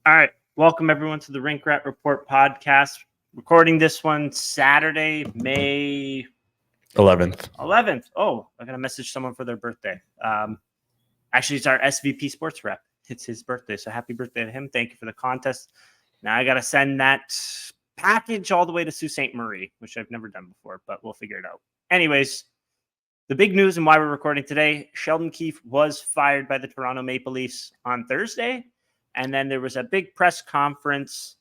All right. Welcome, everyone, to the Rink Rat Report Podcast. Recording this one Saturday, May 11th. 11th. Oh, I got to message someone for their birthday. Actually, it's our SVP sports rep. It's his birthday. So happy birthday to him. Thank you for the contest. Now I got to send that package all the way to Sault Ste. Marie, which I've never done before, but we'll figure it out. Anyways, the big news and why we're recording today, Sheldon Keefe was fired by the Toronto Maple Leafs on Thursday. And then there was a big press conference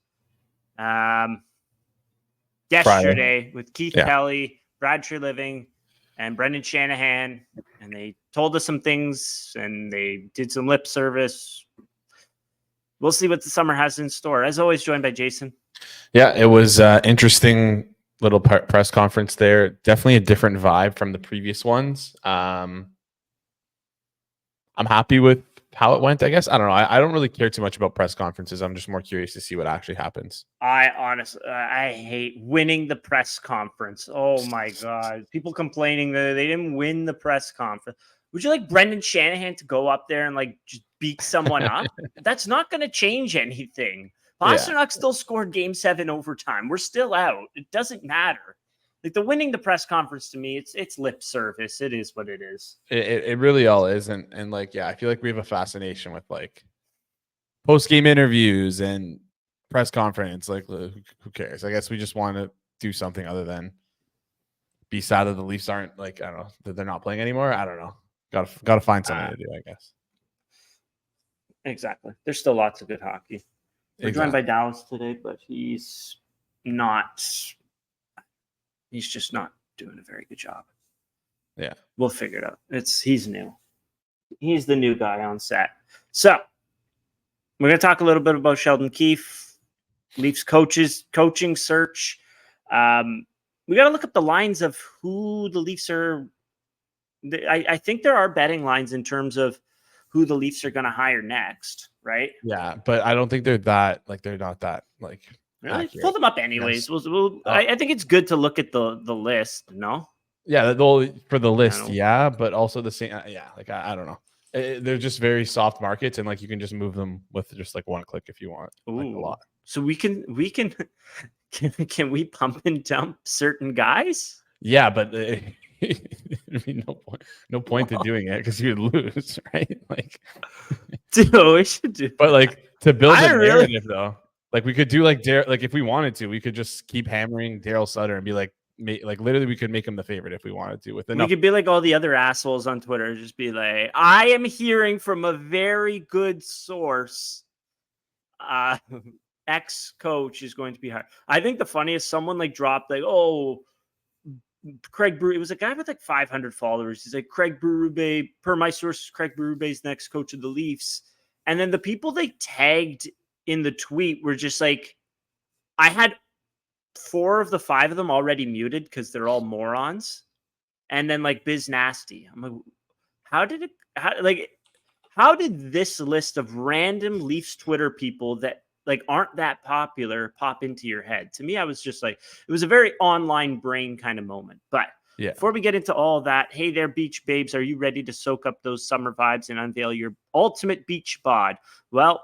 yesterday with Keith Kelly, Brad Treliving, and Brendan Shanahan. And they told us some things and they did some lip service. We'll see what the summer has in store. As always, joined by Jason. Yeah, it was interesting little press conference there. Definitely a different vibe from the previous ones. I'm happy with how it went, I guess. I don't know. I don't really care too much about press conferences. I'm just more curious to see what actually happens. I honestly, I hate winning the press conference. Oh my God. People complaining that they didn't win the press conference. Would you like Brendan Shanahan to go up there and like just beat someone up? That's not going to change anything. Pasternak still scored game 7 overtime. We're still out. It doesn't matter. Like the winning the press conference to me, it's lip service. It is what it is. It really all is. And like, yeah, I feel like we have a fascination with like post-game interviews and press conference. Like, who cares? I guess we just want to do something other than be sad that the Leafs aren't like, I don't know, that they're not playing anymore. I don't know. Got to find something to do, I guess. Exactly. There's still lots of good hockey. We're joined by Dallas today, but he's just not doing a very good job. Yeah. We'll figure it out. He's new. He's the new guy on set. So we're going to talk a little bit about Sheldon Keefe, Leafs coaching search. We got to look up the lines of who the Leafs are. I think there are betting lines in terms of who the Leafs are going to hire next, right? Yeah, but I don't think they're not that like really accurate. Pull them up anyways. Yes. I think it's good to look at the list. No. Yeah, for the list, yeah, but also the same. Yeah, like I don't know. They're just very soft markets, and like you can just move them with just like one click if you want. Like a lot. So we can we pump and dump certain guys? Yeah, but I mean, no point to doing it because you'd lose, right? Like, dude, we should do. But like to build a narrative, though, like we could do like if we wanted to, we could just keep hammering Daryl Sutter and be like literally we could make him the favorite if we wanted to. We could be like all the other assholes on Twitter, just be like, I am hearing from a very good source. Ex-coach is going to be hired. I think the funniest, someone like dropped like, oh, Craig Berube. It was a guy with like 500 followers. He's like, Craig Berube, per my sources, Craig Berube's next coach of the Leafs. And then the people they tagged in the tweet were just like, I had 4 of the 5 of them already muted because they're all morons. And then like Biz Nasty. I'm like, how did this list of random Leafs Twitter people that like aren't that popular pop into your head? To me, I was just like, it was a very online brain kind of moment. But before we get into all that, hey there, beach babes, are you ready to soak up those summer vibes and unveil your ultimate beach bod? Well,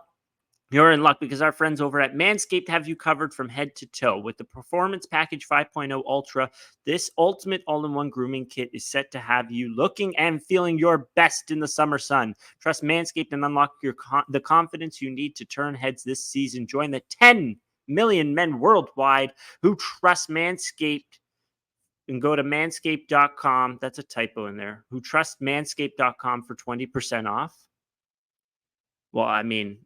you're in luck because our friends over at Manscaped have you covered from head to toe. With the Performance Package 5.0 Ultra, this ultimate all-in-one grooming kit is set to have you looking and feeling your best in the summer sun. Trust Manscaped and unlock the confidence you need to turn heads this season. Join the 10 million men worldwide who trust Manscaped and go to manscaped.com. That's a typo in there. Who trust manscaped.com for 20% off. Well, I mean,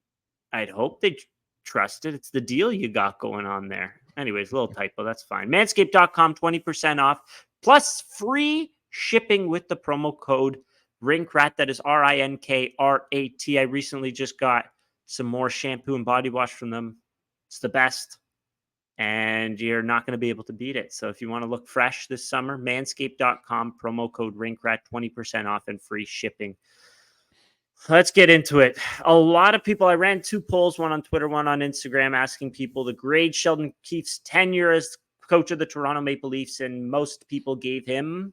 I'd hope they trust it. It's the deal you got going on there. Anyways, a little typo. That's fine. Manscaped.com, 20% off, plus free shipping with the promo code RINKRAT. That is RINKRAT. I recently just got some more shampoo and body wash from them. It's the best. And you're not going to be able to beat it. So if you want to look fresh this summer, manscaped.com, promo code RINKRAT, 20% off and free shipping. Let's get into it. A lot of people, I ran 2 polls, one on Twitter, one on Instagram, asking people to grade Sheldon Keefe's tenure as coach of the Toronto Maple Leafs, and most people gave him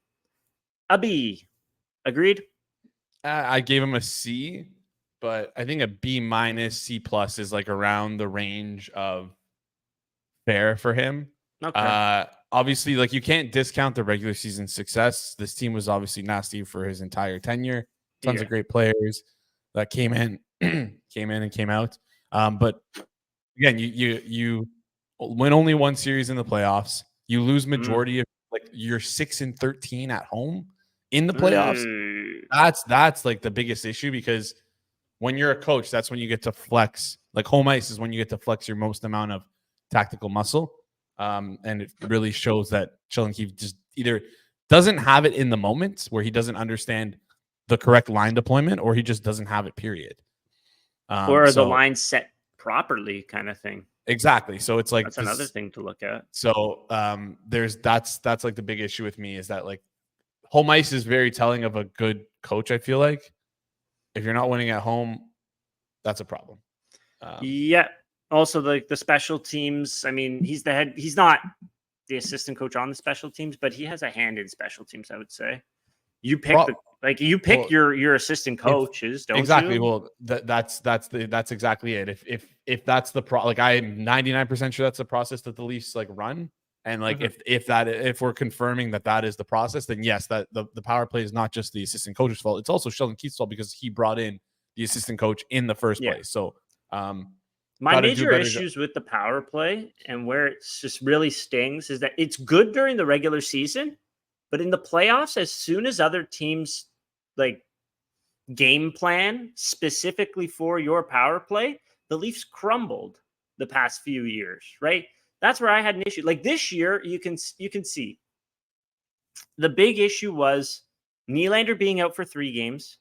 a B. Agreed? I gave him a C. but I think a B minus, C plus is like around the range of fair for him. Okay. Obviously, like you can't discount the regular season success. This team was obviously nasty for his entire tenure. Tons of great players that came in and came out. But again, you win only one series in the playoffs. You lose majority of like you're 6-13 at home in the playoffs. That's like the biggest issue, because when you're a coach, that's when you get to flex. Like home ice is when you get to flex your most amount of tactical muscle. And it really shows that Sheldon Keefe just either doesn't have it in the moment, where he doesn't understand the correct line deployment, or he just doesn't have it, period. Or the line set properly, kind of thing. Exactly. So it's like that's another thing to look at. So that's like the big issue with me, is that like home ice is very telling of a good coach. I feel like if you're not winning at home, that's a problem. Yeah. Also, the special teams. I mean, he's the head. He's not the assistant coach on the special teams, but he has a hand in special teams, I would say. You pick your assistant coaches, don't exactly. you? Well, that's exactly it. If that's the like I'm 99% sure that's the process that the Leafs like run. And like if we're confirming that is the process, then yes, that the power play is not just the assistant coach's fault. It's also Sheldon Keefe's fault, because he brought in the assistant coach in the first place. So my major issues with the power play, and where it's just really stings, is that it's good during the regular season, but in the playoffs, as soon as other teams like game plan specifically for your power play, the Leafs crumbled the past few years, right? That's where I had an issue. Like this year, you can see the big issue was Nylander being out for 3 games.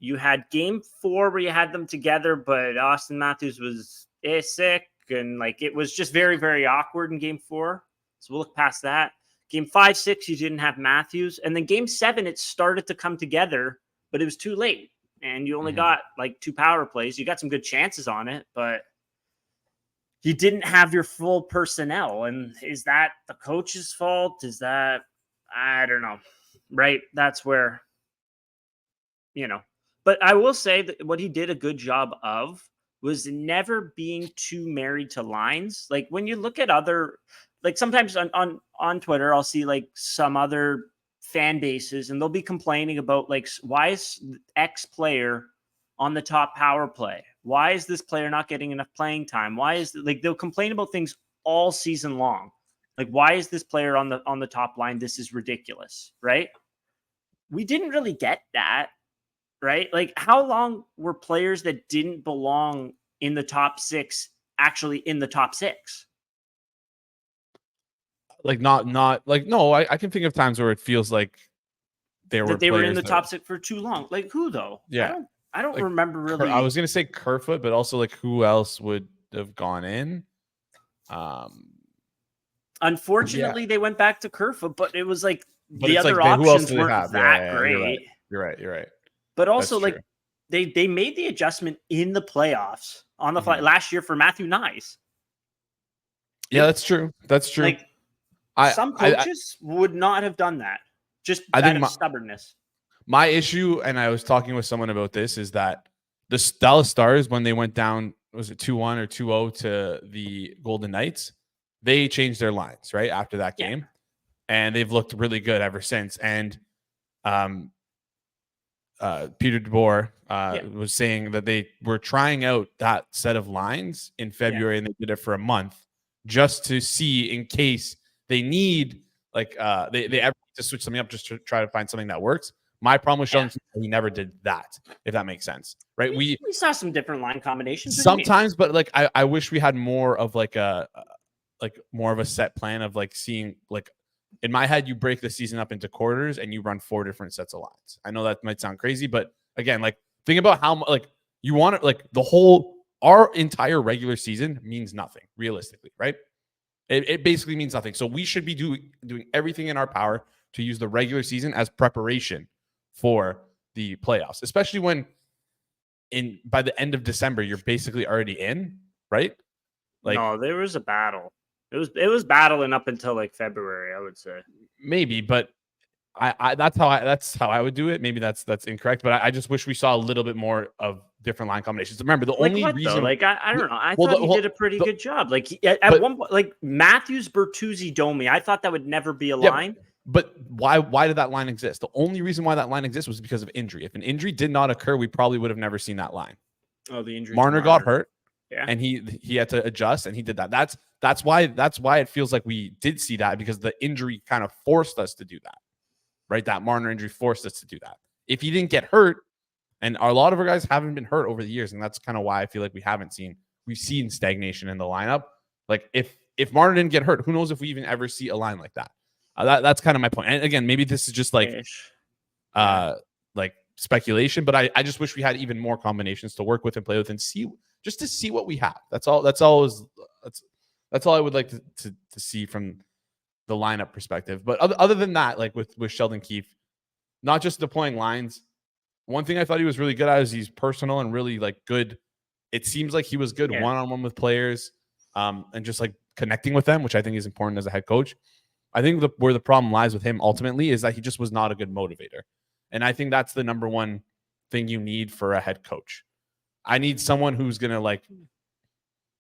You had game 4 where you had them together, but Auston Matthews was sick, and like it was just very, very awkward in game 4. So we'll look past that. Game 5, 6, you didn't have Matthews. And then game 7, it started to come together, but it was too late. And you only got like 2 power plays. You got some good chances on it, but you didn't have your full personnel. And is that the coach's fault? Is that, I don't know, right? That's where, but I will say that what he did a good job of was never being too married to lines. Like when you look at other, like sometimes on Twitter, I'll see like some other fan bases and they'll be complaining about like, why is X player on the top power play? Why is this player not getting enough playing time? Why is like they'll complain about things all season long. Like, why is this player on the top line? This is ridiculous, right? We didn't really get that, right? Like, how long were players that didn't belong in the top 6 actually in the top 6? Like not like, no, I can think of times where it feels like they were in the top 6 for too long. Like who though? Yeah. I don't like, remember really. I was going to say Kerfoot, but also like who else would have gone in? Unfortunately, they went back to Kerfoot, but it was like the other options weren't that great. You're right. But also, like they made the adjustment in the playoffs on the fly last year for Matthew Nyes. Yeah, that's true. Like some coaches would not have done that. Just out of stubbornness. My issue, and I was talking with someone about this, is that the Dallas Stars, when they went down, was it 2-1 or 2-0 to the Golden Knights, they changed their lines right after that game, and they've looked really good ever since. And Peter DeBoer was saying that they were trying out that set of lines in February, and they did it for a month just to see in case they need they ever need to switch something up just to try to find something that works. My problem with Sheldon, he never did that, if that makes sense, right? We saw some different line combinations sometimes, but like I wish we had more of like more of a set plan of like seeing, like in my head, you break the season up into quarters and you run 4 different sets of lines. I know that might sound crazy, but again, like think about how like you want it, like our entire regular season means nothing realistically, right? It basically means nothing. So we should be doing everything in our power to use the regular season as preparation for the playoffs, especially when by the end of December, you're basically already in, right? Like, no, there was a battle. It was battling up until like February, I would say. Maybe, but that's how I would do it. Maybe that's incorrect, but I just wish we saw a little bit more of different line combinations. Remember, the like only what, reason, though? Like I don't know. I thought he did a pretty good job. Like at one point, like Matthews, Bertuzzi, Domi. I thought that would never be a line. But why did that line exist? The only reason why that line exists was because of injury. If an injury did not occur, we probably would have never seen that line. Oh, the injury. Marner got hurt, and he had to adjust, and he did that. That's why it feels like we did see that, because the injury kind of forced us to do that, right? That Marner injury forced us to do that. If he didn't get hurt, and a lot of our guys haven't been hurt over the years, and that's kind of why I feel like we've seen stagnation in the lineup. Like if Marner didn't get hurt, who knows if we even ever see a line like that. That's kind of my point. And again, maybe this is just like speculation, but I just wish we had even more combinations to work with and play with and see what we have. That's all I would like to see from the lineup perspective. But other than that, like with Sheldon Keefe, not just deploying lines. One thing I thought he was really good at is he's personal and really like good. It seems like he was good one-on-one with players, and just like connecting with them, which I think is important as a head coach. I think where the problem lies with him ultimately is that he just was not a good motivator. And I think that's the number one thing you need for a head coach. I need someone who's going to like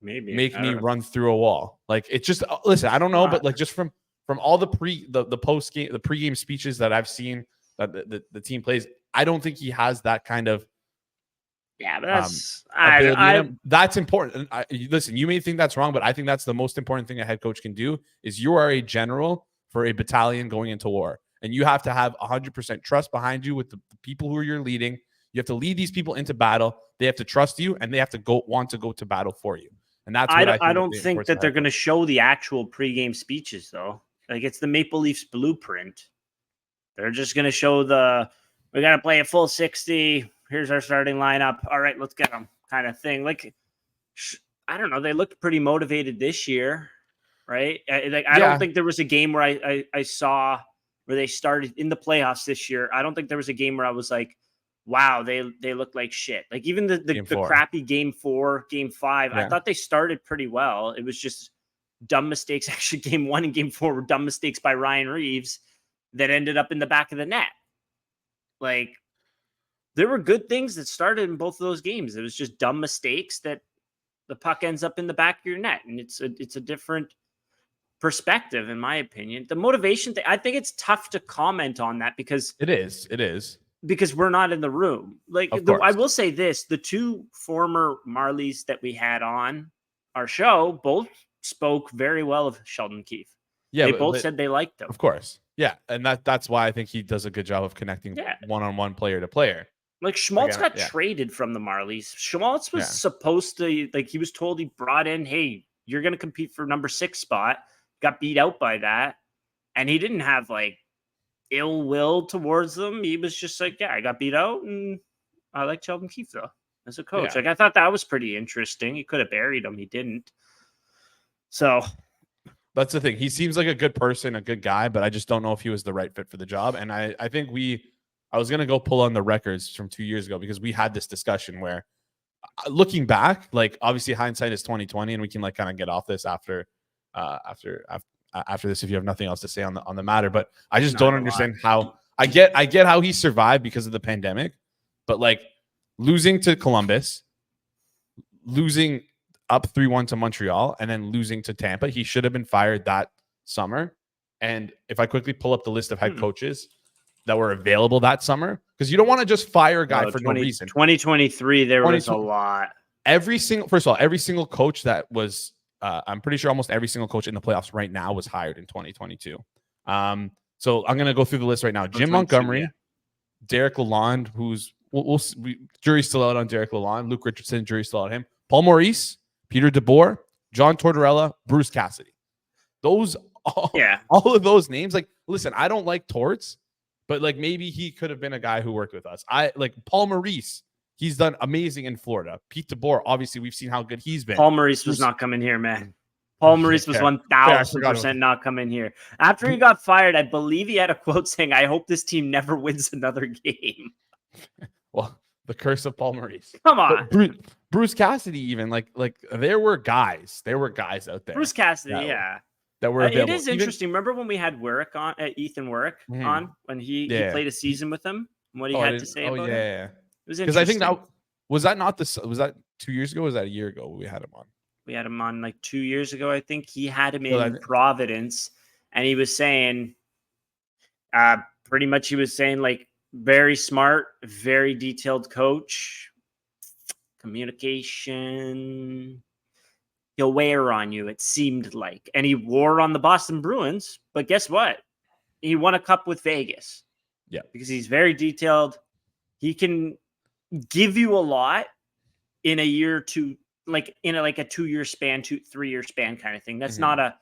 make me run through a wall. Like it's just, listen, I don't know, but like just from all the post-game, the pregame speeches that I've seen that the team plays, I don't think he has that kind of but that's important. Listen, you may think that's wrong, but I think that's the most important thing a head coach can do. Is you are a general for a battalion going into war, and you have to have 100% trust behind you with the people who you're leading. You have to lead these people into battle. They have to trust you, and they have to want to go to battle for you. And that's what I don't think that they're going to show the actual pregame speeches, though. Like it's the Maple Leafs blueprint. They're just going to show we got to play a full 60. Here's our starting lineup. All right, let's get them kind of thing. Like, I don't know. They looked pretty motivated this year, right? I don't think there was a game where I saw where they started in the playoffs this year. I don't think there was a game where I was like, wow, they look like shit. Like even the crappy game 4, game 5, I thought they started pretty well. It was just dumb mistakes. Actually, game 1 and game 4 were dumb mistakes by Ryan Reeves that ended up in the back of the net. Like, there were good things that started in both of those games. It was just dumb mistakes that the puck ends up in the back of your net. And it's a different perspective, in my opinion. The motivation thing, I think it's tough to comment on that because it is. Because we're not in the room. Like, I will say this, the two former Marlies that we had on our show both spoke very well of Sheldon Keefe. Yeah, they both said they liked him. Of course. Yeah. And that's why I think he does a good job of connecting one-on-one player to player. Like Schmaltz got traded from the Marlies. Schmaltz was supposed to, like, he was told, he brought in, hey, you're going to compete for number 6 spot. Got beat out by that. And he didn't have like ill will towards them. He was just like, I got beat out and I like Sheldon Keefe though as a coach. Like I thought that was pretty interesting. He could have buried him. He didn't. So that's the thing. He seems like a good person, a good guy, but I just don't know if he was the right fit for the job. And I think I was going to go pull on the records from 2 years ago because we had this discussion where looking back, like obviously hindsight is 2020 and we can like kind of get off this after this if you have nothing else to say on the matter. But I just don't understand how I get how he survived because of the pandemic, but like losing to Columbus, losing up 3-1 to Montreal, and then losing to Tampa, he should have been fired that summer. And if I quickly pull up the list of head coaches that were available that summer, because you don't want to just fire a guy for no reason. 2023, there was a lot. First of all, every single coach that was, I'm pretty sure almost every single coach in the playoffs right now was hired in 2022. So I'm going to go through the list right now. Jim Montgomery, Derek Lalonde, who's jury's still out on Derek Lalonde. Luke Richardson, jury's still out on him. Paul Maurice, Peter DeBoer, John Tortorella, Bruce Cassidy. All of those names. Like, listen, I don't like Torts, but like maybe he could have been a guy who worked with us. I like Paul Maurice. He's done amazing in Florida. Pete DeBoer, obviously, we've seen how good he's been. Paul Maurice was not coming here, man. Paul Maurice was 1,000% not coming here. After he got fired, I believe he had a quote saying, "I hope this team never wins another game." Well, the curse of Paul Maurice. Come on. Bruce Cassidy, even like there were guys out there. Bruce Cassidy, that were available. It is interesting. Remember when we had Warwick on, Ethan Warwick on, when he played a season with him and what he had to say about it? Yeah. It was interesting. Because I think Was that not this? Was that 2 years ago? Or was that a year ago? We had him on. We had him on like 2 years ago. I think he had him in Providence, and he was saying, pretty much he was saying like very smart, very detailed coach, communication. He'll wear on you, it seemed like. And he wore on the Boston Bruins. But guess what? He won a cup with Vegas. Yeah. Because he's very detailed. He can give you a lot in a year or two, like in a 2-year span, 3-year span kind of thing. That's not a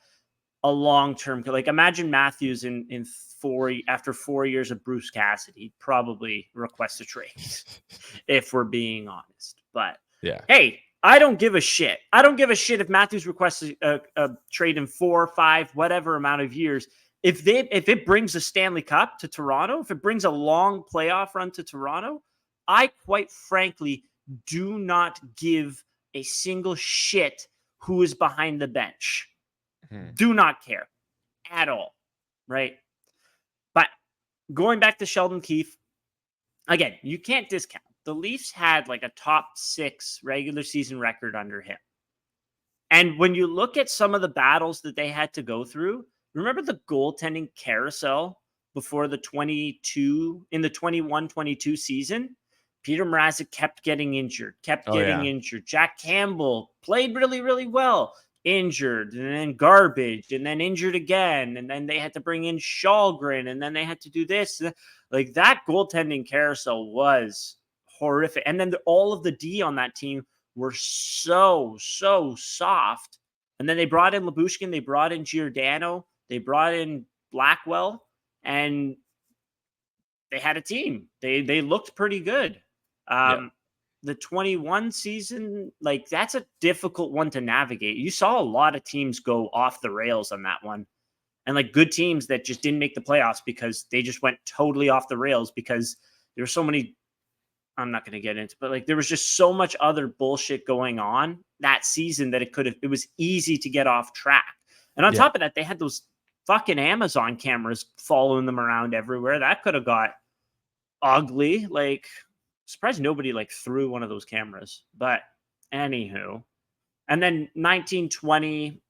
long-term. Like imagine Matthews after 4 years of Bruce Cassidy, probably request a trade, if we're being honest. But yeah, hey, I don't give a shit. I don't give a shit if Matthews requests a trade in 4, 5, whatever amount of years. If it brings a Stanley Cup to Toronto, if it brings a long playoff run to Toronto, I quite frankly do not give a single shit who is behind the bench. Do not care at all, right? But going back to Sheldon Keefe, again, you can't discount. The Leafs had like a top 6 regular season record under him. And when you look at some of the battles that they had to go through, remember the goaltending carousel before the 21-22 season? Peter Mrazek kept getting injured. Jack Campbell played really, really well. Injured, and then garbage, and then injured again. And then they had to bring in Shalgren, and then they had to do this. Like that goaltending carousel was horrific. And then all of the D on that team were so soft. And then they brought in Lyubushkin, they brought in Giordano, they brought in Blackwell, and they had a team. They looked pretty good. The 21 season, like that's a difficult one to navigate. You saw a lot of teams go off the rails on that one, and like good teams that just didn't make the playoffs because they just went totally off the rails because there were so many. I'm not going to get into, but like there was just so much other bullshit going on that season that it was easy to get off track. And on top of that, they had those fucking Amazon cameras following them around everywhere. That could have got ugly. Like, surprised nobody like threw one of those cameras. But anywho, and then 1920,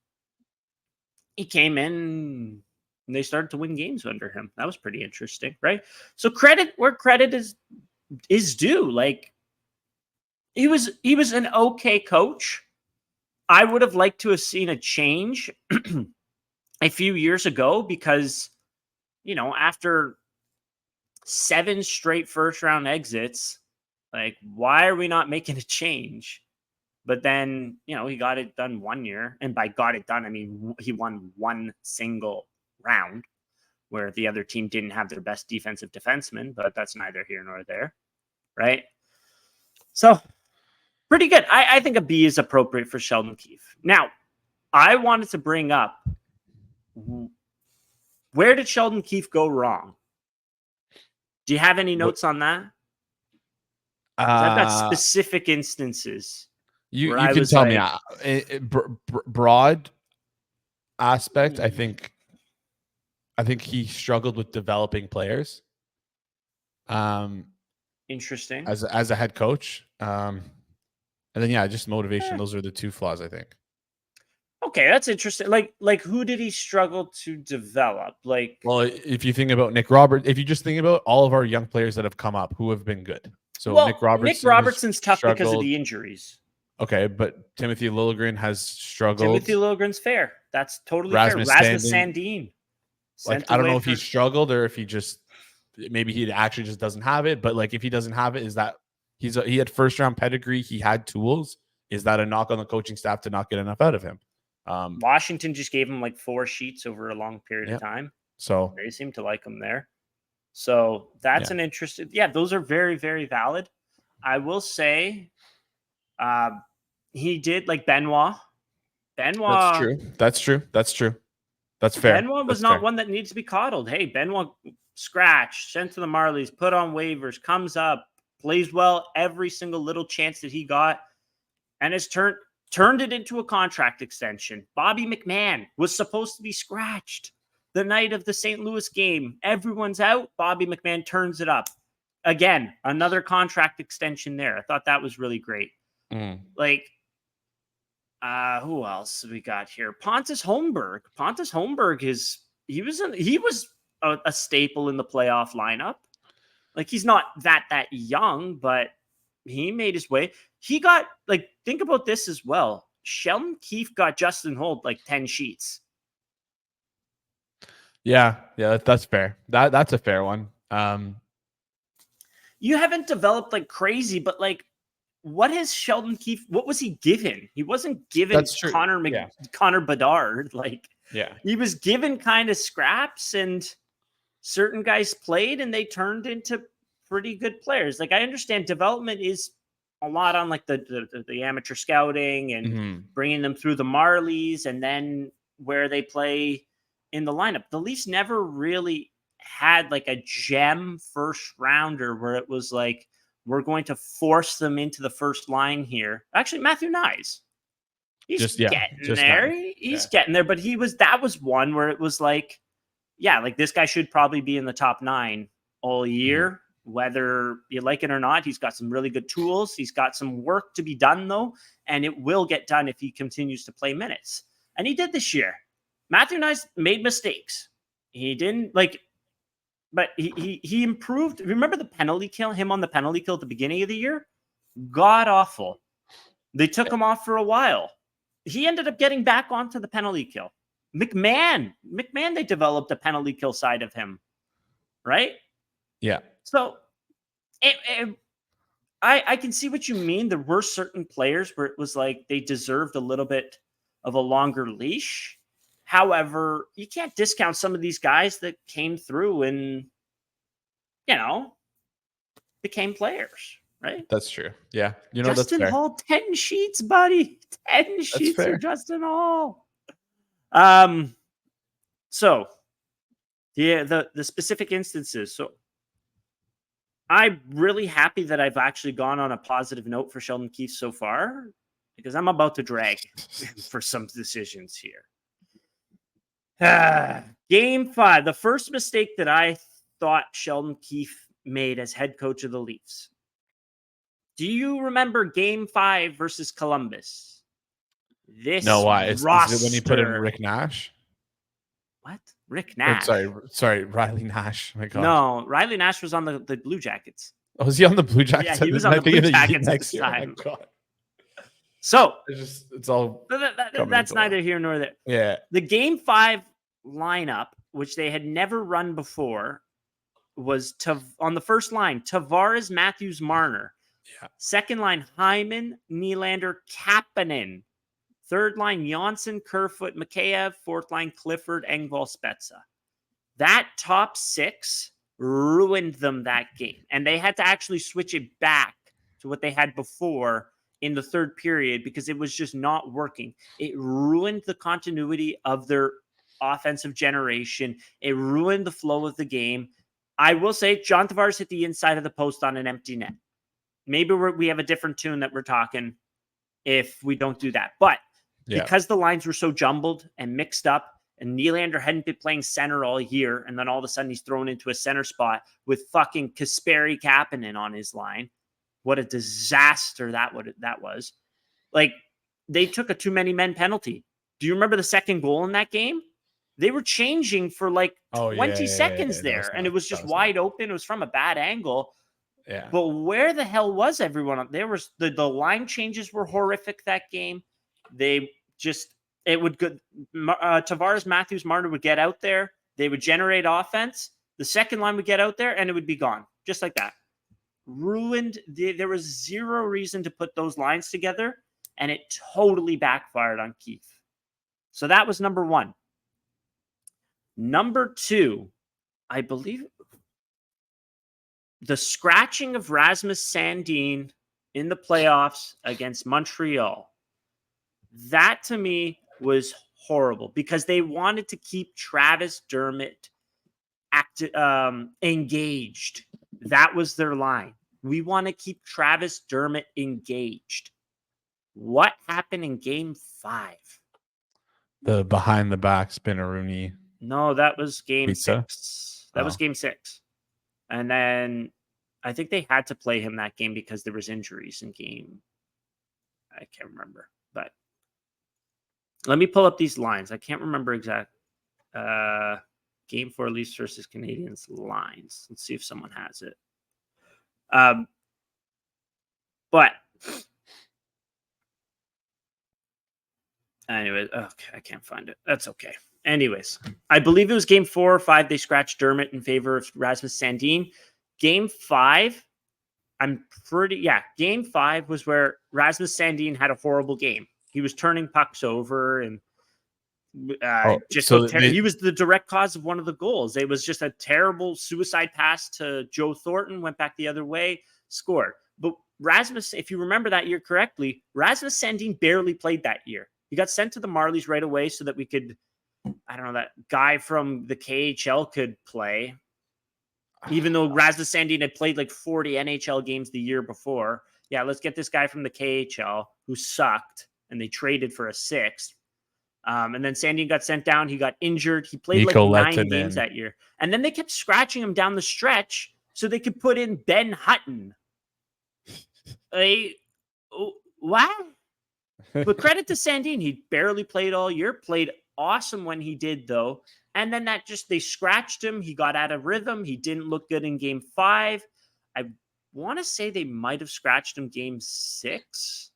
he came in and they started to win games under him. That was pretty interesting, right? So credit where credit is due. Like he was an okay coach. I would have liked to have seen a change a few years ago because, after 7 straight first round exits, like why are we not making a change? But then, he got it done 1 year. And by got it done, I mean, he won one single round where the other team didn't have their best defensive defenseman, but that's neither here nor there. Right. So pretty good. I think a B is appropriate for Sheldon Keefe. Now, I wanted to bring up, where did Sheldon Keefe go wrong? Do you have any notes on that? I've got specific instances. You can tell me broad aspect. I think he struggled with developing players. Interesting. As a head coach. And then just motivation. Those are the 2 flaws, I think. Okay, that's interesting. Like who did he struggle to develop? Like, well, if you think about Nick Roberts, if you just think about all of our young players that have come up who have been good. So Nick Robertson's tough because of the injuries. Okay, but Timothy Liljegren has struggled. Timothy Liljegren's fair. That's totally fair. Rasmus Sandin. Like, I don't know if he struggled or if he just maybe he actually just doesn't have it. But like, if he doesn't have it, is that he had first round pedigree? He had tools. Is that a knock on the coaching staff to not get enough out of him? Washington just gave him like 4 sheets over a long period of time. So they seem to like him there. So that's an interesting. Yeah, those are very, very valid. I will say, he did like Benoit. That's true. That's fair. Benoit was not one that needs to be coddled. Hey, Benoit scratched, sent to the Marlies, put on waivers, comes up, plays well every single little chance that he got, and has turned it into a contract extension. Bobby McMahon was supposed to be scratched the night of the St. Louis game. Everyone's out. Bobby McMahon turns it up. again, another contract extension there. I thought that was really great. Like, who else we got here? Pontus Holmberg. Pontus Holmberg he was a staple in the playoff lineup. Like, he's not that young, but he made his way. He got, like, think about this as well. Sheldon Keefe got Justin Holt like 10 sheets. Yeah, that's fair. That's a fair one. You haven't developed like crazy, but like, what has Sheldon Keefe? What was he given? He wasn't given Connor Bedard. Like, he was given kind of scraps, and certain guys played, and they turned into pretty good players. Like, I understand development is a lot on like the amateur scouting and bringing them through the Marlies, and then where they play in the lineup. The Leafs never really had like a gem first rounder where it was like, we're going to force them into the first line here. Actually, Matthew Nyes. He's getting there. He's getting there, but that was one where it was like, like this guy should probably be in the top 9 all year, whether you like it or not. He's got some really good tools. He's got some work to be done though, and it will get done if he continues to play minutes. And he did this year. Matthew Nyes made mistakes. He didn't but he improved. Remember the penalty kill? Him on the penalty kill at the beginning of the year? God awful. They took him off for a while. He ended up getting back onto the penalty kill. McMahon, they developed a penalty kill side of him, right? Yeah. So I can see what you mean. There were certain players where it was like they deserved a little bit of a longer leash. However, you can't discount some of these guys that came through and, became players, right? That's true. Yeah. Justin that's fair. Hall, 10 sheets, buddy. 10 sheets for Justin Hall. So, the specific instances. So, I'm really happy that I've actually gone on a positive note for Sheldon Keefe so far, because I'm about to drag for some decisions here. Game 5, the first mistake that I thought Sheldon Keefe made as head coach of the Leafs. Do you remember Game 5 versus Columbus? Why? Is it when you put in Rick Nash? What? Rick Nash? Sorry, Riley Nash. Oh my God. No, Riley Nash was on the Blue Jackets. Oh, was he on the Blue Jackets? Yeah, he was on the Blue Jackets at the time. Oh my God. So it's all that's neither here nor there. Yeah. The Game 5 lineup, which they had never run before, was on the first line, Tavares, Matthews, Marner. Yeah. Second line, Hyman, Nylander, Kapanen. Third line, Janssen, Kerfoot, Mikheyev. Fourth line, Clifford, Engvall, Spezza. That top 6 ruined them that game. And they had to actually switch it back to what they had before in the third period because it was just not working. It ruined the continuity of their offensive generation. It ruined the flow of the game. I will say John Tavares hit the inside of the post on an empty net. Maybe we have a different tune that we're talking if we don't do that. But because the lines were so jumbled and mixed up, and Nylander hadn't been playing center all year, and then all of a sudden he's thrown into a center spot with fucking Kasperi Kapanen on his line. What a disaster that was. Like, they took a too many men penalty. Do you remember the second goal in that game? They were changing for like 20 seconds there, and it was just wide open. It was from a bad angle. Yeah. But where the hell was everyone? There was the line changes were horrific that game. Tavares, Matthews, Marner would get out there. They would generate offense. The second line would get out there, and it would be gone. Just like that. Ruined. There was zero reason to put those lines together, and it totally backfired on Keefe. So that was number 1. Number 2, I believe the scratching of Rasmus Sandin in the playoffs against Montreal. That to me was horrible because they wanted to keep Travis Dermott engaged. That was their line. We want to keep Travis Dermott engaged. What happened in Game 5? The behind the back Spinaroonie. No, that was Game 6. That was Game 6. And then I think they had to play him that game because there was injuries in game. I can't remember, but let me pull up these lines. I can't remember exact game 4 Leafs versus Canadiens lines. Let's see if someone has it. But anyway, okay, I can't find it. That's okay. Anyways, I believe it was game 4 or 5. They scratched Dermott in favor of Rasmus Sandin. Game 5, game 5 was where Rasmus Sandin had a horrible game. He was turning pucks over and he was the direct cause of one of the goals. It was just a terrible suicide pass to Joe Thornton, went back the other way, scored. But Rasmus, if you remember that year correctly, Rasmus Sandin barely played that year. He got sent to the Marlies right away so that we could, that guy from the KHL could play. Even though Rasmus Sandin had played like 40 NHL games the year before. Yeah, let's get this guy from the KHL who sucked, and they traded for a 6th. And then Sandin got sent down. He got injured. He played Nico like 9 games that year. And then they kept scratching him down the stretch so they could put in Ben Hutton. What? But credit to Sandin. He barely played all year. Played awesome when he did, though. And then they scratched him. He got out of rhythm. He didn't look good in game 5. I want to say they might have scratched him game 6.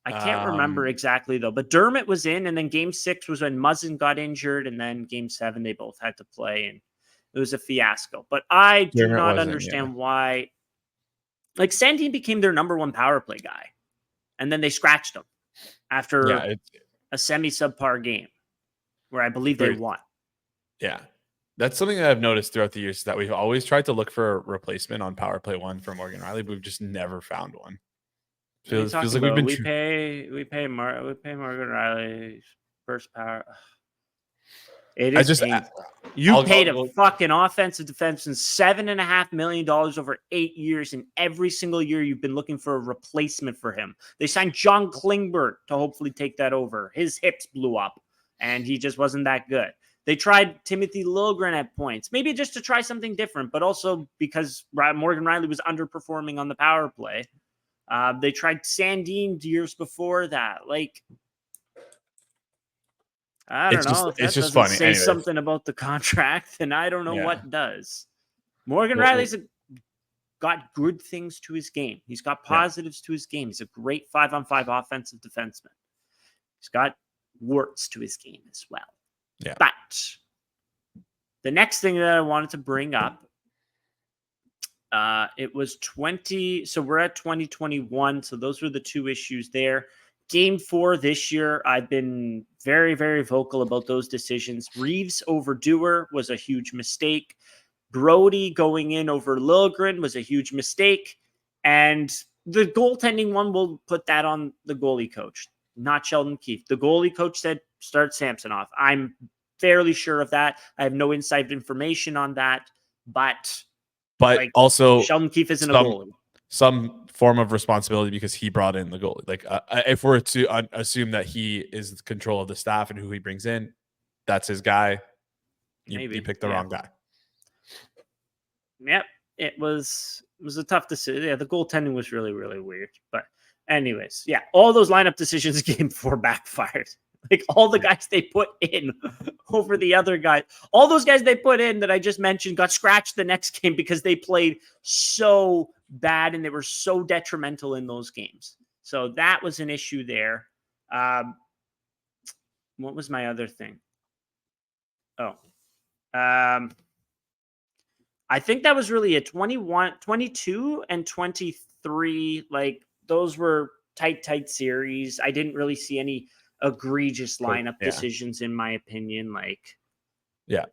I can't remember exactly, though. But Dermott was in, and then game 6 was when Muzzin got injured, and then game 7 they both had to play, and it was a fiasco. But I do not understand why. Like, Sandin became their number 1 power play guy, and then they scratched him after a semi-subpar game where I believe they won. Yeah. That's something that I've noticed throughout the years, is that we've always tried to look for a replacement on power play 1 for Morgan Rielly, but we've just never found one. Feels like we've been we pay Morgan Rielly first power. It is painful. You paid a fucking offensive defenseman $7.5 million over 8 years, and every single year you've been looking for a replacement for him. They signed John Klingberg to hopefully take that over. His hips blew up, and he just wasn't that good. They tried Timothy Liljegren at points, maybe just to try something different, but also because Morgan Rielly was underperforming on the power play. They tried Sandin years before that. Like, I don't know. If that doesn't say something about the contract, then I don't know what does. Morgan Rielly's got good things to his game. He's got positives to his game. He's a great 5-on-5 offensive defenseman. He's got warts to his game as well. Yeah. But the next thing that I wanted to bring up, it was 20. So we're at 2021. So those were the 2 issues there. Game 4 this year, I've been very, very vocal about those decisions. Reeves over Dewar was a huge mistake. Brody going in over Liljegren was a huge mistake. And the goaltending one, we'll put that on the goalie coach, not Sheldon Keefe. The goalie coach said, start Samsonov. I'm fairly sure of that. I have no inside information on that. But also, Sheldon Keefe isn't a goalie. Some form of responsibility because he brought in the goalie. Like, if we're to assume that he is in control of the staff and who he brings in, that's his guy. You picked the wrong guy. Yep, it was a tough decision. Yeah, the goaltending was really, really weird. But anyways, all those lineup decisions game 4 backfired. Like, all the guys they put in over the other guys, all those guys they put in that I just mentioned got scratched the next game because they played so bad and they were so detrimental in those games. So that was an issue there. What was my other thing? I think that was really it. 21, 22 and 23. Like, those were tight series. I didn't really see any egregious lineup decisions, in my opinion. Like,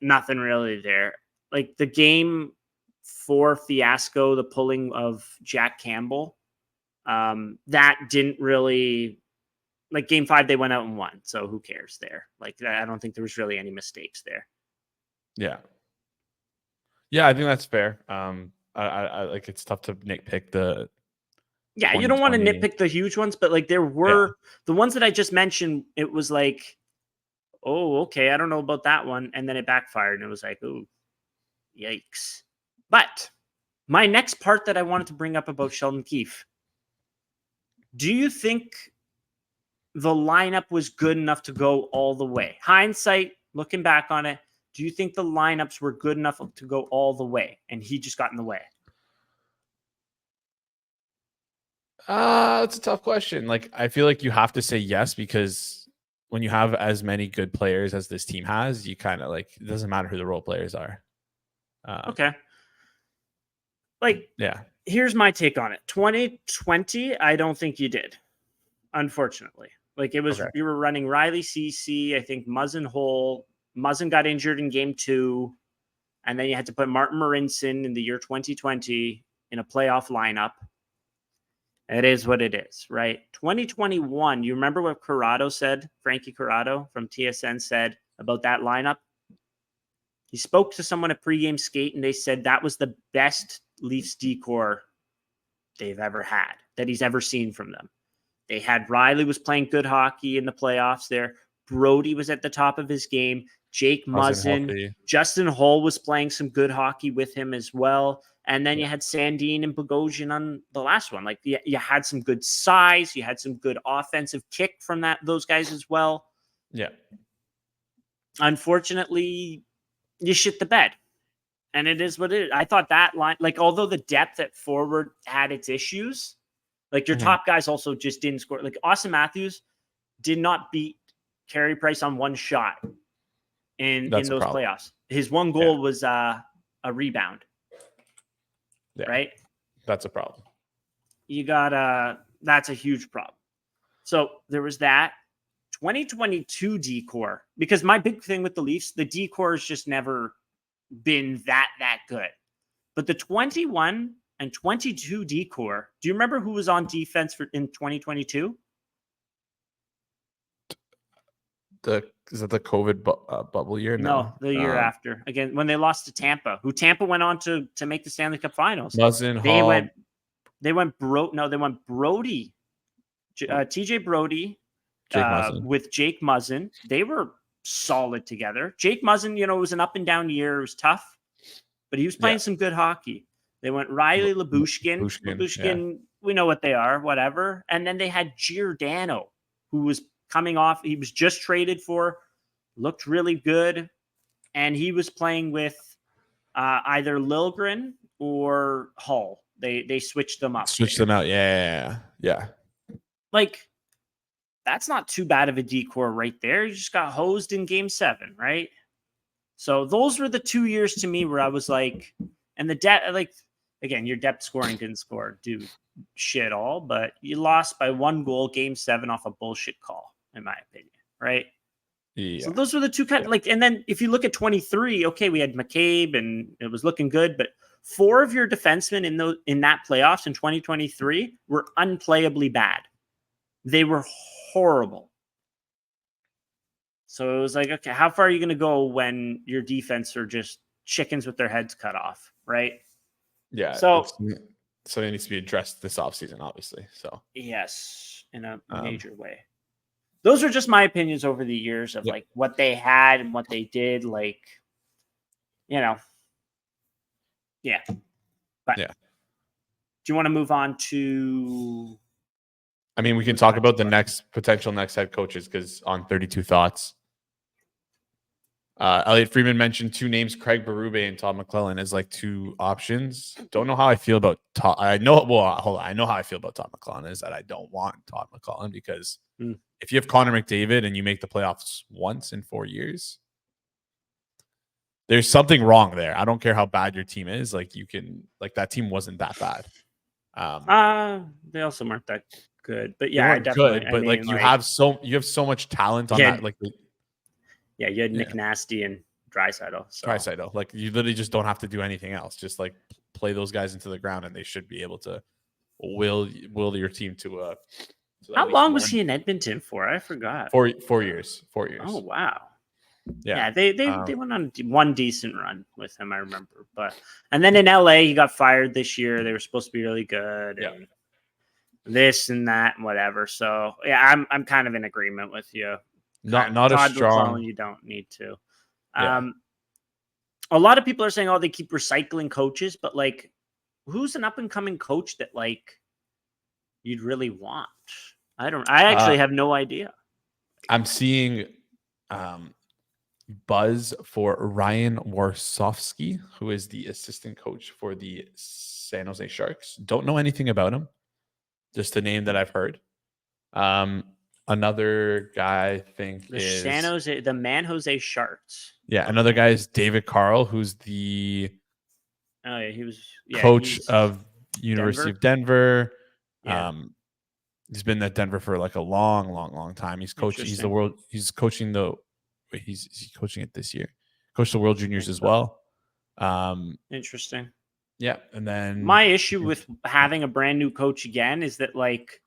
nothing really there. Like, the game 4 fiasco, the pulling of Jack Campbell, that didn't really, like, game 5 they went out and won, so who cares there? Like, I don't think there was really any mistakes there. I think that's fair. I like, it's tough to nitpick the you don't want to nitpick the huge ones, but like, there were the ones that I just mentioned. It was like, oh, okay, I don't know about that one, and then it backfired, and it was like, oh, yikes. But My next part that I wanted to bring up about Sheldon Keefe. Do you think the lineup was good enough to go all the way? Hindsight, looking back on it, do you think the lineups were good enough to go all the way and he just got in the way? It's a tough question. Like, I feel like you have to say yes, because when you have as many good players as this team has, you kind of like, it doesn't matter who the role players are. Okay. Like, yeah. Here's my take on it. 2020, I don't think you did, unfortunately. Like, it was, you were running Riley CC, I think Muzzin Hole. Muzzin got injured in game 2. And then you had to put Martin Marinson in the year 2020 in a playoff lineup. It is what it is, right? 2021, you remember what Corrado said? Frankie Corrado from TSN said about that lineup? He spoke to someone at pregame skate, and they said that was the best Leafs decor they've ever had, that he's ever seen from them. They had Riley was playing good hockey in the playoffs there. Brody was at the top of his game. Jake Muzzin, Justin Hull was playing some good hockey with him as well. And then you had Sandin and Bogosian on the last one. Like, you had some good size. You had some good offensive kick from those guys as well. Yeah. Unfortunately, you shit the bed. And it is what it is. I thought that line, like, although the depth at forward had its issues, like, your top guys also just didn't score. Like, Austin Matthews did not beat Carey Price on one shot in those playoffs. His one goal was a rebound. Yeah. Right? That's a problem. You got that's a huge problem. So there was that. 2022 decor, because my big thing with the Leafs, the decor has just never been that good. But the 21 and 22 decor, do you remember who was on defense in 2022? Is that the COVID bubble year? No, the year after. Again, when they lost to Tampa, who Tampa went on to make the Stanley Cup Finals. They went Brody, TJ Brody, with Jake Muzzin. They were solid together. Jake Muzzin, it was an up and down year. It was tough, but he was playing some good hockey. They went Riley Lyubushkin. Lyubushkin, we know what they are, whatever. And then they had Giordano, who was coming off. He was just traded for, looked really good. And he was playing with either Liljegren or Hull. They switched them up. Switched them out. Yeah. Like, that's not too bad of a decor right there. You just got hosed in game 7, right? So those were the 2 years to me where I was like, and the depth, like, again, your depth scoring didn't do shit all, but you lost by 1 goal game 7 off a bullshit call, in my opinion, right? Yeah. So those were the two kind of, like, and then if you look at 23, okay, we had McCabe and it was looking good, but 4 of your defensemen in that playoffs in 2023 were unplayably bad. They were horrible. So it was like, okay, how far are you going to go when your defense are just chickens with their heads cut off, right? Yeah. So it needs to be addressed this offseason, obviously. So yes, in a major way. Those are just my opinions over the years of like what they had and what they did. Like, But do you want to move on to? I mean, we can talk about the potential next head coaches, because on 32 Thoughts, Elliot Friedman mentioned 2 names, Craig Berube and Todd McClellan, as like 2 options. Don't know how I feel about Todd. I know how I feel about Todd McClellan is that I don't want Todd McClellan, because if you have Connor McDavid and you make the playoffs once in 4 years, there's something wrong there. I don't care how bad your team is. Like, that team wasn't that bad. They also weren't that good, but I definitely. Good, but you have so much talent on that. Like, you had Nick Nasty and Draisaitl. Like, you literally just don't have to do anything else. Just like play those guys into the ground, and they should be able to will your team to how long was he in Edmonton for? I forgot. 4 years. 4 years. Oh wow. Yeah, they went on one decent run with him, I remember. And then in LA, he got fired this year. They were supposed to be really good. And this and that and whatever. So I'm kind of in agreement with you. Not Todd as strong. McClellan, you don't need to. A lot of people are saying, they keep recycling coaches, but like, who's an up and coming coach that like you'd really want? I actually have no idea. I'm seeing buzz for Ryan Warsofsky, who is the assistant coach for the San Jose Sharks. Don't know anything about him. Just a name that I've heard. Another guy I think is the San Jose Sharks. Yeah, okay. Another guy is David Carl, who's the coach of University of Denver. Yeah. He's been at Denver for like a long time. He's coaching. He's coaching it this year. Coached the World Juniors as well. Interesting. Yeah, and then my issue with having a brand new coach again is that like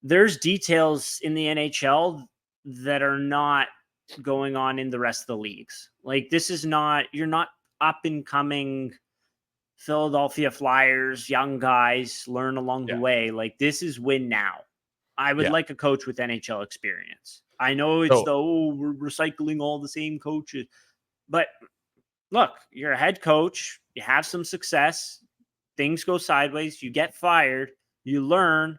there's details in the NHL that are not going on in the rest of the leagues. Like this is not, you're not up and coming Philadelphia Flyers, young guys, learn along the way. Like this is win now. I would like a coach with NHL experience. I know it's we're recycling all the same coaches, but look, you're a head coach, you have some success, things go sideways, you get fired, you learn,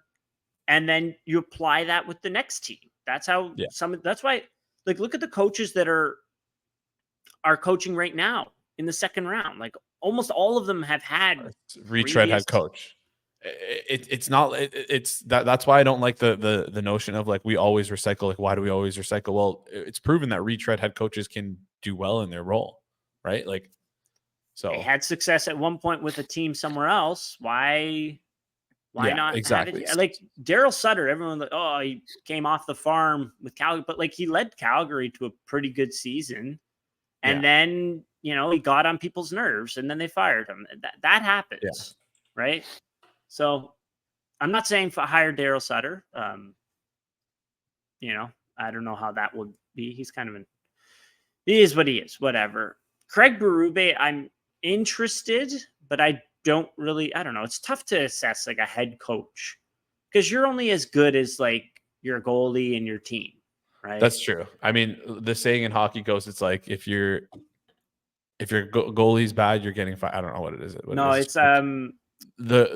and then you apply that with the next team. That's how that's why, like, look at the coaches that are coaching right now in the second round. Like almost all of them have had retread head coach. It's not, it's that's why I don't like the notion of like, we always recycle. Like, why do we always recycle? Well, it's proven that retread head coaches can do well in their role. Right? Like, so they had success at one point with a team somewhere else. Why not? Exactly. Like Daryl Sutter, everyone like, oh, he came off the farm with Calgary, but like he led Calgary to a pretty good season. And then, you know, he got on people's nerves and then they fired him. That happens. Right. So I'm not saying hire Daryl Sutter. You know, I don't know how that would be. He's kind of he is what he is, whatever. Craig Berube, I'm interested, but I don't know. It's tough to assess like a head coach because you're only as good as like your goalie and your team, right? That's true. I mean, the saying in hockey goes, it's like if your goalie's bad, you're getting fired. I don't know what it is.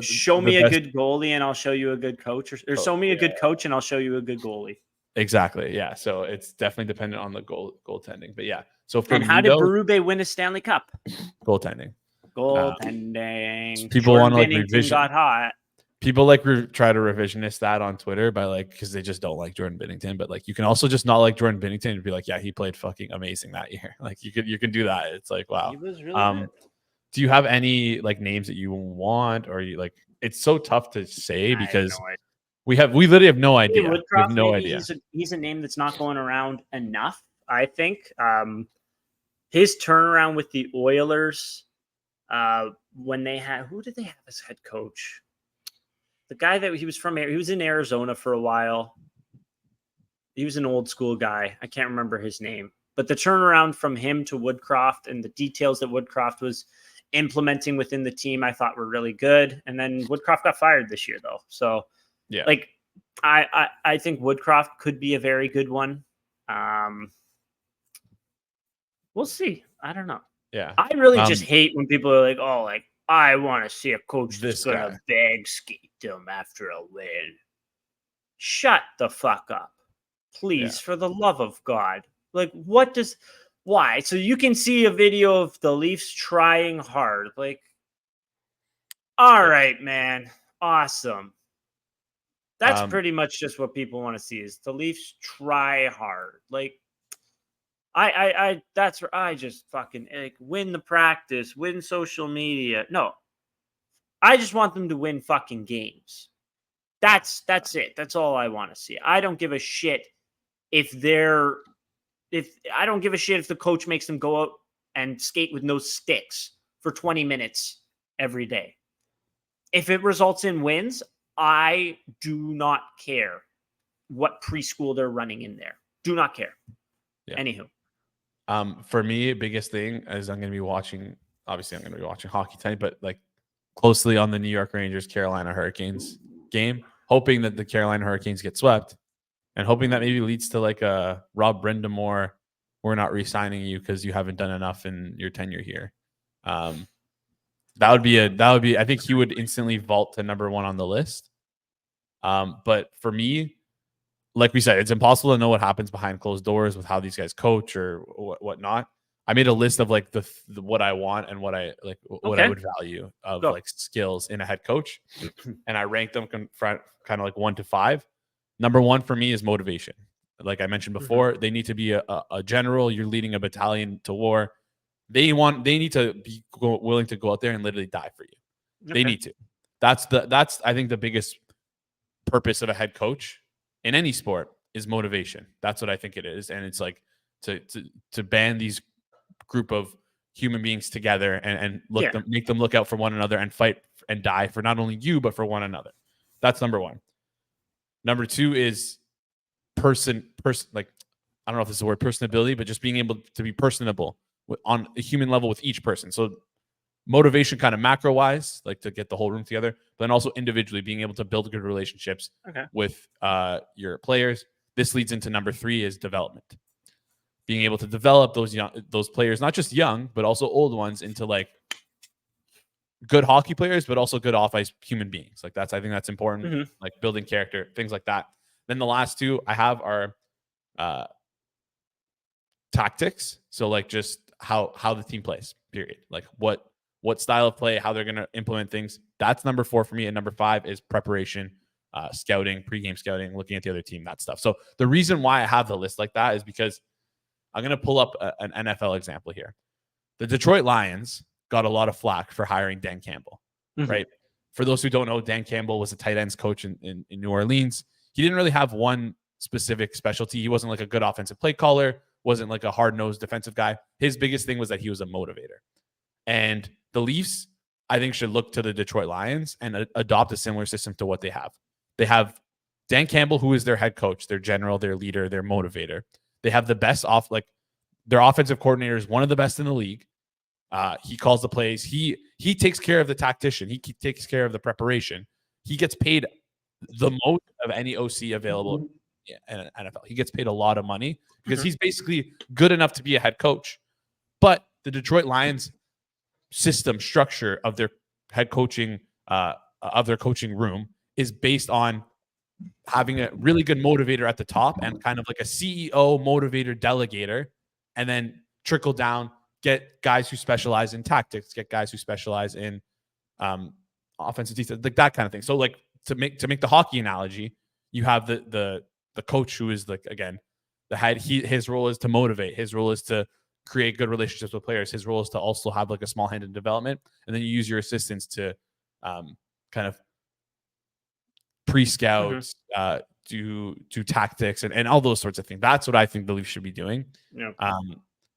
Show me a good goalie and I'll show you a good coach, or show me a good coach and I'll show you a good goalie. Exactly. Yeah. So it's definitely dependent on the goaltending. But yeah. So and how did Berube win a Stanley Cup? Goaltending. People want to like revision. Got hot. People like try to revisionist that on Twitter by like, because they just don't like Jordan Binnington. But like, you can also just not like Jordan Binnington and be like, yeah, he played fucking amazing that year. Like you can do that. It's like, wow. He was really good. Do you have any like names that you want, or you like? It's so tough to say because we literally have no idea. Woodcroft, we have no idea. He's a name that's not going around enough. I think his turnaround with the Oilers when they had, who did they have as head coach? The guy that he was in Arizona for a while. He was an old school guy. I can't remember his name, but the turnaround from him to Woodcroft and the details that Woodcroft was implementing within the team, I thought were really good. And then Woodcroft got fired this year though. So yeah, like I think Woodcroft could be a very good one. We'll see. I don't know. Yeah. I really just hate when people are like, oh, like, I want to see a coach that's going to bag skate them after a win. Shut the fuck up. Please, for the love of God. Like, why? So you can see a video of the Leafs trying hard. Like, all right, man. Awesome. That's pretty much just what people want to see is the Leafs try hard. Like, that's where I just fucking like win the practice, win social media. No, I just want them to win fucking games. That's it. That's all I want to see. I don't give a shit if the coach makes them go out and skate with no sticks for 20 minutes every day. If it results in wins, I do not care what preschool they're running in there. Do not care. Yeah. Anywho. For me, biggest thing is I'm going to be watching hockey tonight, but like closely on the New York Rangers, Carolina Hurricanes game, hoping that the Carolina Hurricanes get swept and hoping that maybe leads to like a Rob Brindamore, we're not re-signing you because you haven't done enough in your tenure here. That would be I think he would instantly vault to number 1 on the list. But for me, like we said, it's impossible to know what happens behind closed doors with how these guys coach or whatnot. I made a list of like the what I want and what I like, what I would value of like skills in a head coach, and I ranked them kind of like 1 to 5. Number 1 for me is motivation. Like I mentioned before, they need to be a general. You're leading a battalion to war. They need to be willing to go out there and literally die for you. They need to. That's I think the biggest purpose of a head coach in any sport is motivation. That's what I think it is. And it's like to band these group of human beings together and make them look out for one another and fight and die for not only you, but for one another. That's number 1. Number 2 is person, like, I don't know if this is the word personability, but just being able to be personable on a human level with each person. So motivation kind of macro wise, like to get the whole room together, but then also individually being able to build good relationships with your players. This leads into number 3 is development. Being able to develop those players, not just young, but also old ones, into like good hockey players, but also good off-ice human beings. Like I think that's important, like building character, things like that. Then the last 2 I have are tactics. So like just how the team plays, period. Like what style of play, how they're going to implement things. That's number 4 for me. And number 5 is preparation, scouting, pregame scouting, looking at the other team, that stuff. So the reason why I have the list like that is because I'm going to pull up an NFL example here. The Detroit Lions got a lot of flack for hiring Dan Campbell, right? For those who don't know, Dan Campbell was a tight ends coach in New Orleans. He didn't really have one specific specialty. He wasn't like a good offensive play caller, wasn't like a hard-nosed defensive guy. His biggest thing was that he was a motivator. And the Leafs, I think, should look to the Detroit Lions and adopt a similar system to what they have. They have Dan Campbell, who is their head coach, their general, their leader, their motivator. They have the best their offensive coordinator is one of the best in the league. He calls the plays. He takes care of the tactician. He takes care of the preparation. He gets paid the most of any OC available in NFL. He gets paid a lot of money because he's basically good enough to be a head coach. But the Detroit Lions system structure of their head coaching of their coaching room is based on having a really good motivator at the top and kind of like a CEO, motivator, delegator, and then trickle down, get guys who specialize in tactics, get guys who specialize in offensive defense, like that kind of thing. So like to make the hockey analogy, you have the coach who is like, again, the head. His role is to motivate. His role is to create good relationships with players. His role is to also have like a small hand in development. And then you use your assistants to kind of pre-scouts, do tactics and all those sorts of things. That's what I think the Leafs should be doing. Yeah.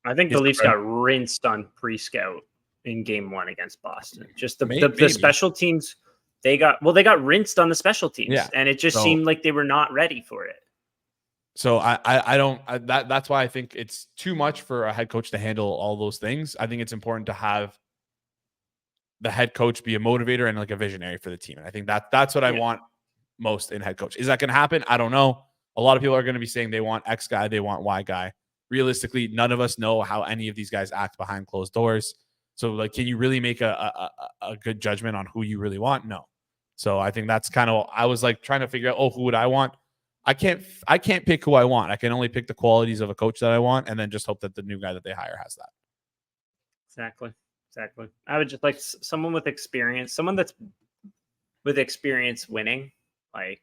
I think the Leafs got rinsed on pre-scout in game 1 against Boston. Just the special teams, they got rinsed on the special teams, and it just seemed like they were not ready for it. So that's why I think it's too much for a head coach to handle all those things. I think it's important to have the head coach be a motivator and like a visionary for the team. And I think that's what I want most in head coach. Is that going to happen? I don't know. A lot of people are going to be saying they want X guy, they want Y guy. Realistically, none of us know how any of these guys act behind closed doors. So like, can you really make a good judgment on who you really want? No. So I think that's kind of, I was like trying to figure out, who would I want? I can't pick who I want. I can only pick the qualities of a coach that I want, and then just hope that the new guy that they hire has that. Exactly. I would just like someone with experience, someone that's with experience winning, like,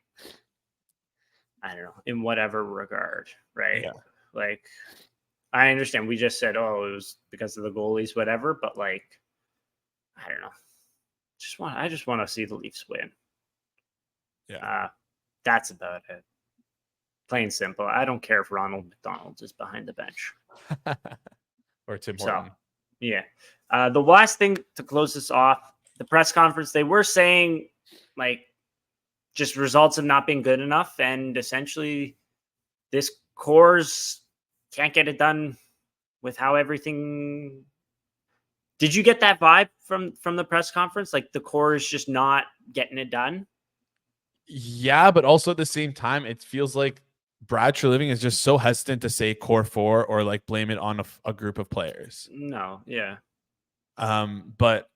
I don't know, in whatever regard, right? Yeah. Like, I understand we just said, oh, it was because of the goalies, whatever, but like, I don't know. I just want to see the Leafs win. Yeah. That's about it. Plain simple. I don't care if Ronald McDonald is behind the bench. Or Tim Horton. So, yeah. The last thing to close this off, the press conference, they were saying, like, just results have not been good enough, and essentially this Core's can't get it done with how everything. Did you get that vibe from the press conference? Like the Core is just not getting it done? Yeah, but also at the same time, it feels like Brad Treliving is just so hesitant to say Core 4 or like blame it on a group of players. No, yeah. But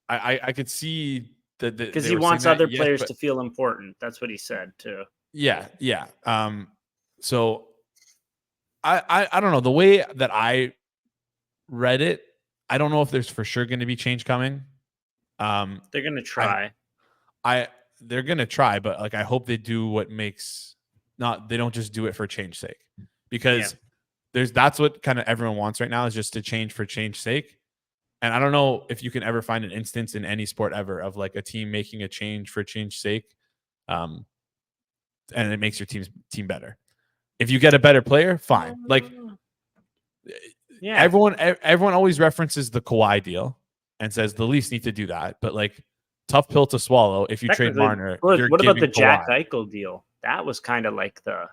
I could see that because he wants other players to feel important. That's what he said too. Yeah. So I don't know, the way that I read it, I don't know if there's for sure going to be change coming. They're going to try. They're going to try, but like I hope they do what makes they don't just do it for change sake, because that's what kind of everyone wants right now, is just to change for change sake. And I don't know if you can ever find an instance in any sport ever of like a team making a change for change sake, and it makes your team better. If you get a better player, fine. Like, everyone always references the Kawhi deal and says the Leafs need to do that, but like, tough pill to swallow. If you trade Marner, what about the Jack Eichel deal? That was kind of like the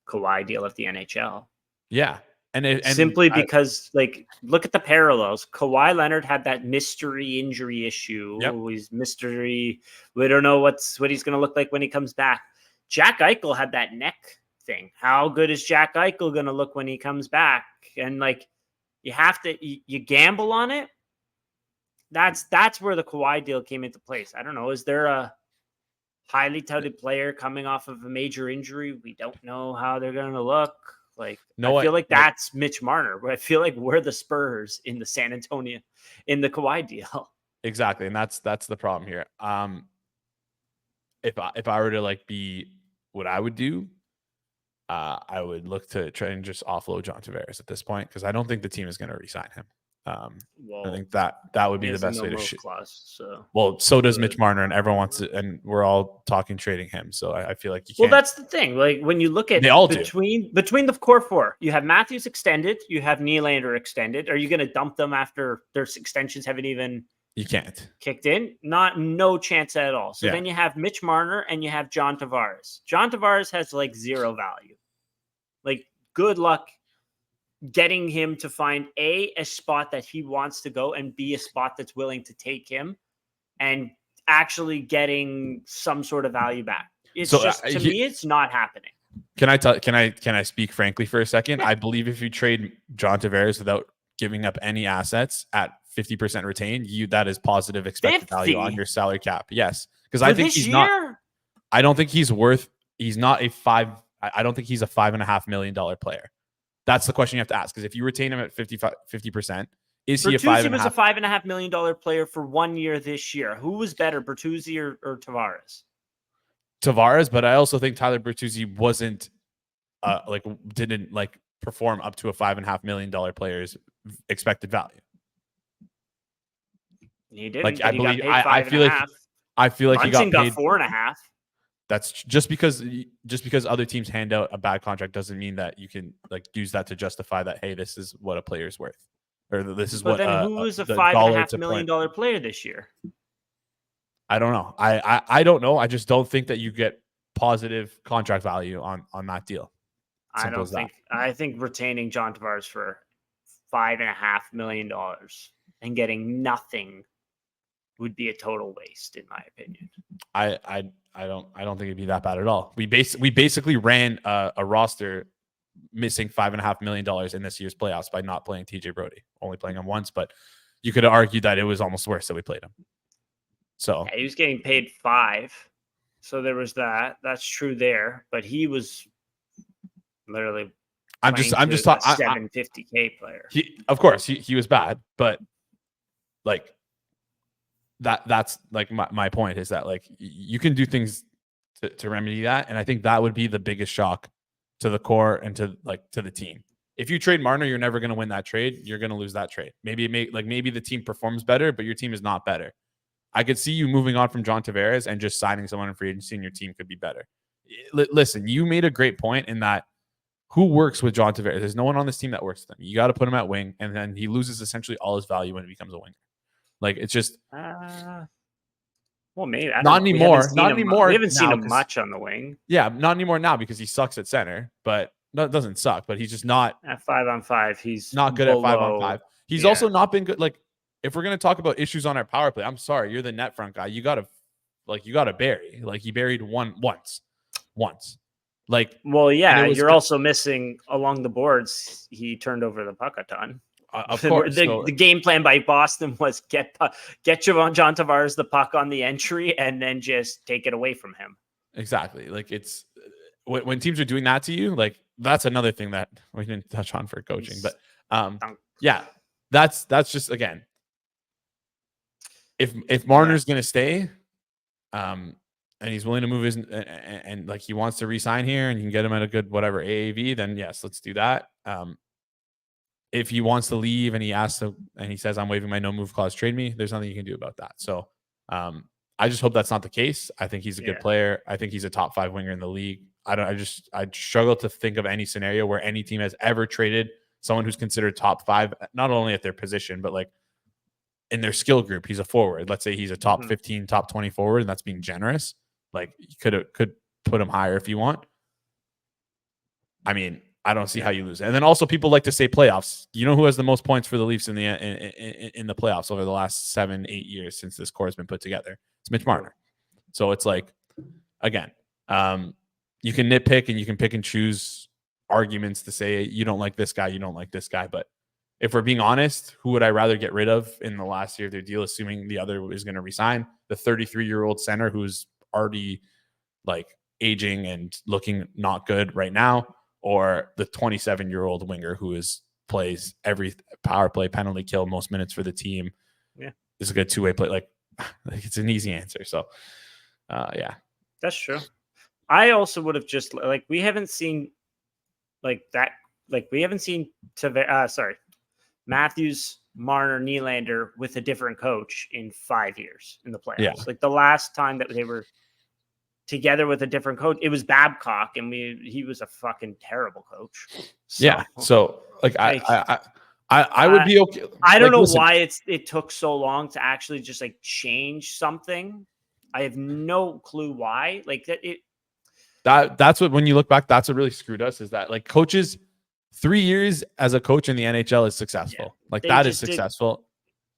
Kawhi deal of the NHL. Yeah. And simply because, like, look at the parallels. Kawhi Leonard had that mystery injury issue. Yep. He's mystery. We don't know what he's going to look like when he comes back. Jack Eichel had that neck thing. How good is Jack Eichel going to look when he comes back? And like, you have to you gamble on it. That's where the Kawhi deal came into place. I don't know. Is there a highly touted player coming off of a major injury? We don't know how they're going to look. Like, I feel like that's Mitch Marner, but I feel like we're the Spurs in the San Antonio in the Kawhi deal. Exactly, and that's the problem here. If I were to like be what I would do, I would look to try and just offload John Tavares at this point, because I don't think the team is going to re-sign him. I think that would be the best way to shoot. Well, so does Mitch Marner, and everyone wants it, and we're all talking trading him. So I feel like you can't. Well, that's the thing. Like, when you look at between the core four, you have Matthews extended, you have Nylander extended. Are you going to dump them after their extensions haven't even? You can't. Kicked in? No chance at all. So then you have Mitch Marner and you have John Tavares. John Tavares has like zero value. Like, good luck getting him to find a spot that he wants to go, and B, a spot that's willing to take him, and actually getting some sort of value back. It's to me, it's not happening. Can I speak frankly for a second? Yeah. I believe if you trade John Tavares without giving up any assets at 50% retained, that is positive expected 50? Value on your salary cap. Yes. Because I think he's not. I don't think he's worth. He's not a I don't think he's a $5.5 million player. That's the question you have to ask. Because if you retain him at 50%, is he Bertuzzi was a $5.5 million player for 1 year this year. Who was better, Bertuzzi or Tavares? Tavares, but I also think Tyler Bertuzzi wasn't didn't perform up to a $5.5 million player's expected value. He didn't. Like, I feel like Brunson he got paid 4.5. That's just because other teams hand out a bad contract doesn't mean that you can use that to justify that, hey, this is what a player's worth, or this is what. But then who was a $5.5 million player this year? I don't know. I don't know. I just don't think that you get positive contract value on that deal. I think retaining John Tavares for $5.5 million and getting nothing would be a total waste, in my opinion. I don't think it'd be that bad at all. We basically ran a roster missing $5.5 million in this year's playoffs by not playing TJ Brody, only playing him once. But you could argue that it was almost worse that we played him. So he was getting paid $5, so there was that. That's true there, but he was literally. I'm just talking $750K player. Of course, he was bad, but like. That's like my point is that like you can do things to remedy that, and I think that would be the biggest shock to the core and to the team. If you trade Marner, you're never going to win that trade. You're going to lose that trade. Maybe the team performs better, but your team is not better. I could see you moving on from John Tavares and just signing someone in free agency, and your team could be better. Listen, you made a great point in that. Who works with John Tavares? There's no one on this team that works with him. You got to put him at wing, and then he loses essentially all his value when he becomes a winger. Like, it's just well, maybe not anymore. Not anymore. We haven't seen him much on the wing. Yeah, not anymore now because he sucks at center. But no, it doesn't suck. But he's just not at 5-on-5. He's not good at 5-on-5. He's also not been good. Like, if we're gonna talk about issues on our power play, I'm sorry, you're the net front guy. You gotta bury. Like, he buried once. Like, well, yeah, you're also missing along the boards. He turned over the puck a ton. Of course. The game plan by Boston was get John Tavares the puck on the entry and then just take it away from him. Exactly. Like it's when teams are doing that to you, like that's another thing that we didn't touch on for coaching. But yeah, that's just, again, if Marner's going to stay, and he's willing to move his and like he wants to re-sign here and you can get him at a good whatever AAV, then yes, let's do that. If he wants to leave and he says, I'm waiving my no move clause, trade me, there's nothing you can do about that. So I just hope that's not the case. I think he's a good player. I think he's a top 5 winger in the league. I struggle to think of any scenario where any team has ever traded someone who's considered top 5, not only at their position, but like in their skill group. He's a forward. Let's say he's a top 15, top 20 forward, and that's being generous. Like you could put him higher if you want. I mean, I don't see how you lose. And then also people like to say playoffs. You know who has the most points for the Leafs in the playoffs over the last 7-8 years since this core has been put together? It's Mitch Marner. So it's like, again, you can nitpick and you can pick and choose arguments to say you don't like this guy, you don't like this guy. But if we're being honest, who would I rather get rid of in the last year of their deal, assuming the other is going to resign? The 33-year-old center who's already like aging and looking not good right now, or the 27-year-old winger who plays every power play, penalty kill, most minutes for the team. Yeah, is a good two-way play. Like it's an easy answer. So, yeah, that's true. I also would have just like we haven't seen Matthews, Marner, Nylander with a different coach in 5 years in the playoffs. Yeah. Like the last time that they were together with a different coach, it was Babcock, and he was a fucking terrible coach. So, yeah. So like I would be okay. I don't know why it took so long to actually just like change something. I have no clue why. Like that's what, when you look back, that's what really screwed us, is that like coaches, 3 years as a coach in the NHL is successful. Yeah, like that is successful.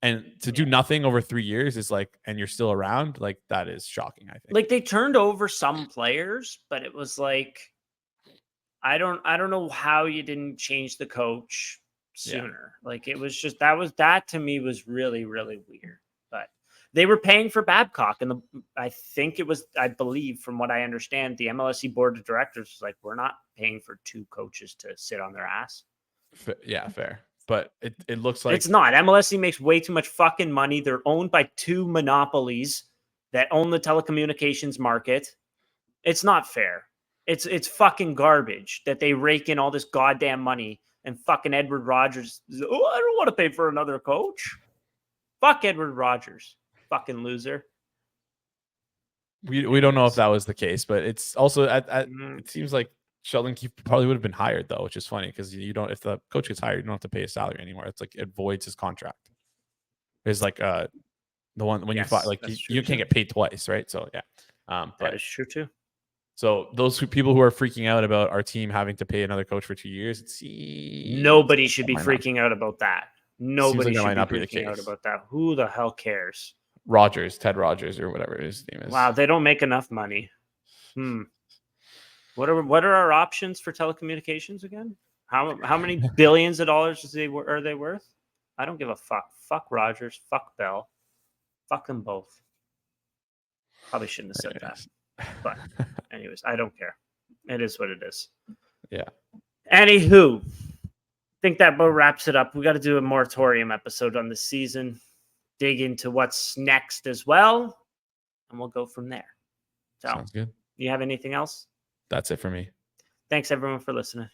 And to do nothing over 3 years is like, and you're still around, like that is shocking, I think. Like they turned over some players, but it was like, I don't know how you didn't change the coach sooner. Yeah. Like it was just, that to me was really, really weird. But they were paying for Babcock, and I believe from what I understand, the MLSE board of directors was like, we're not paying for 2 coaches to sit on their ass. Yeah, fair. But it looks like it's not. MLSE makes way too much fucking money. They're owned by 2 monopolies that own the telecommunications market. It's not fair. It's fucking garbage that they rake in all this goddamn money, and fucking Edward Rogers. Oh, I don't want to pay for another coach. Fuck Edward Rogers. Fucking loser. We don't know if that was the case, but it's also it seems like Sheldon Keefe probably would have been hired though, which is funny because if the coach gets hired, you don't have to pay his salary anymore. It's like it voids his contract. It's like the one when you fought, like you can't get paid twice, right? So yeah, but that is true too. So those people who are freaking out about our team having to pay another coach for 2 years, nobody should be freaking out about that. Nobody should be freaking out about that. Who the hell cares? Ted Rogers, or whatever his name is. Wow, they don't make enough money. What are our options for telecommunications again? How many billions of dollars are they worth? I don't give a fuck. Fuck Rogers. Fuck Bell. Fuck them both. Probably shouldn't have said that. But anyways, I don't care. It is what it is. Yeah. Anywho, I think that about wraps it up. We got to do a moratorium episode on the season. Dig into what's next as well, and we'll go from there. So, sounds good. You have anything else? That's it for me. Thanks everyone for listening.